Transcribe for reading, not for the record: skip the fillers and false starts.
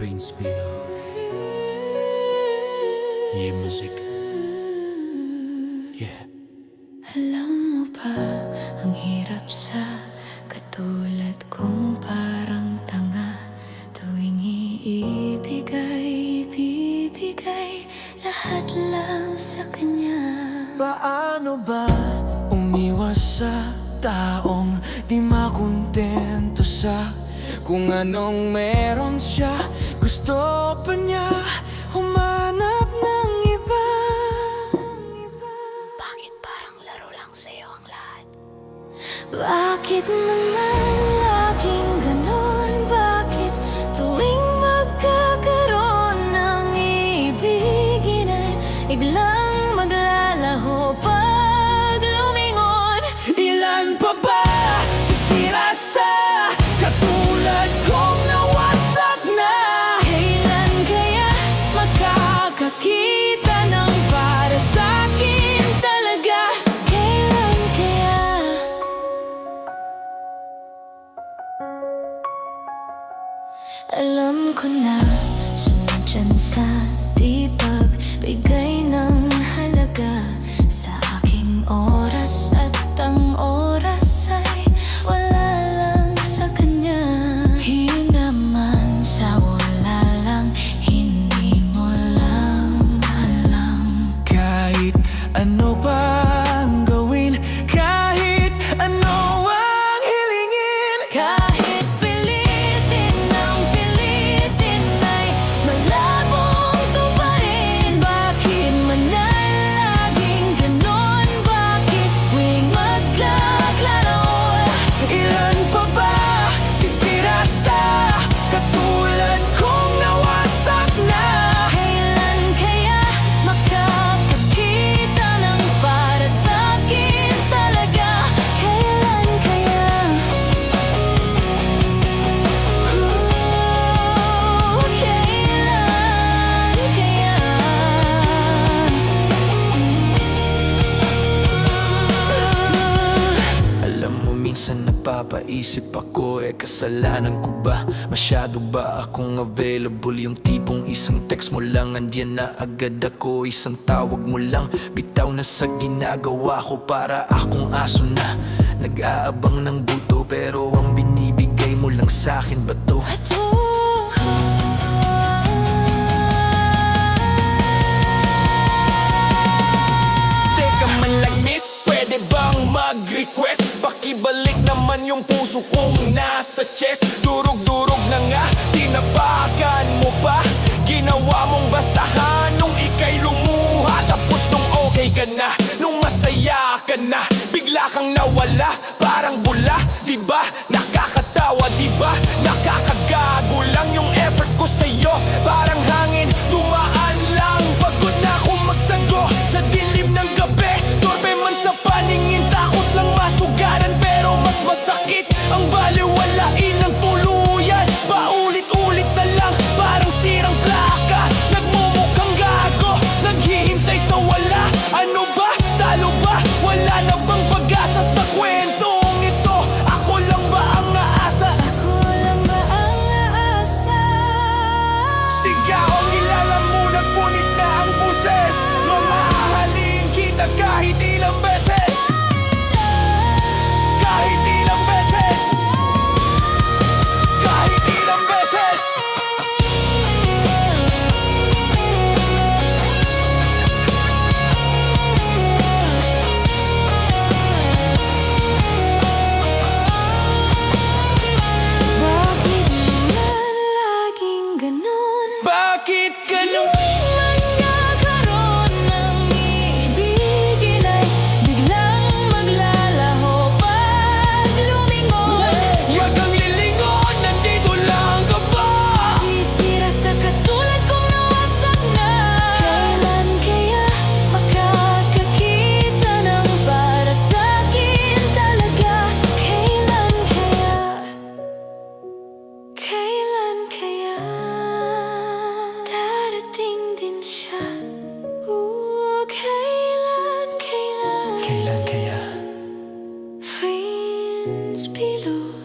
Prince Below. Yeah, music. Yeah. Alam mo ba, ang hirap sa katulad kong parang tanga. Tuwing ibibigay lahat lang sa kanya. Paano ba umiwas sa taong di makontento sa kung anong meron siya? Gusto pa niya humanap ng iba. Bakit parang laro lang sa'yo ang lahat? Bakit naman laging ganon? Bakit tuwing magkakaroon ng ibigin ay biglang maglalaho pag lumingon? Ilan pa ba sisira sa katulad kong nawasak na? Kailan kaya makakakita ng para sa'kin talaga? Kailan kaya? Alam ko na sunod dyan sa di pagbigay ng halaga sa aking oras, at ang oras ay wala lang sa kanya. Yun naman sa wala lang, hindi mo lang alam. Kahit ano pa ang gawin, kahit ano ang hilingin, Kahit pilitin ng pilitin ay malabong tuparin. Bakit manalaging ganon? Bakit tuwing maglaklaro? ilan pa ba sisira sa katulad kong nawasak na? Kailan kaya makakakita ng para sa'kin talaga? Kailan kaya? Kailan kaya? Alam mo, minsan napapaisip ako, kasalanan ko ba? Masyado ba akong available? Yung tipong isang text mo lang, andyan na agad ako. Isang tawag mo lang, bitaw na sa ginagawa ko. Para akong aso na nag-aabang ng buto, pero ang binibigay mo lang sa'kin bato. Teka man lang miss, pwede bang mag-request? Pakibalik naman yung puso kong nasa chest. Durog-durog na nga, tinapakan mo pa. Ginawa mong basahan nung ika'y lumuha. Tapos nung okay ka na, nung masaya ka na, bigla kang nawala, parang bula. Diba? Nakakatawa, diba? Nakakagago lang yung effort ko sa'yo. Parang hangin, dumaan lang. Pagod na akong magtango sa dilim ng gabi. Torpe man sa paningin, takot lang masugaran. Pero mas masakit ang baliwalain ng tuluyan. Paulit-ulit na lang, parang sirang plaka. Nagmumukhang gago, naghihintay sa wala. Ano ba? Talo ba? Wala na bang pag-asa sa kwentong ito? Ako lang ba ang aasa? Ako lang ba ang aasa? Sigaw ang ilalamunan, punit na ang buses. Mamahalin kita kahit ilang beses. Kahit ilang beses. Kahit ilang beses. Bakit naman laging ganon? Bakit ganun? Magkakaroon ng ibigin ay biglang maglalaho pag lumingon. Huwag kang lilingon, nandito lang ka ba? Sisira sa katulad kong nawasak na. Kailan kaya makakakita ng para sa'kin talaga? Kailan kaya? Kailan kaya darating din siya? Kailan kaya? Kailan kaya? Friends below.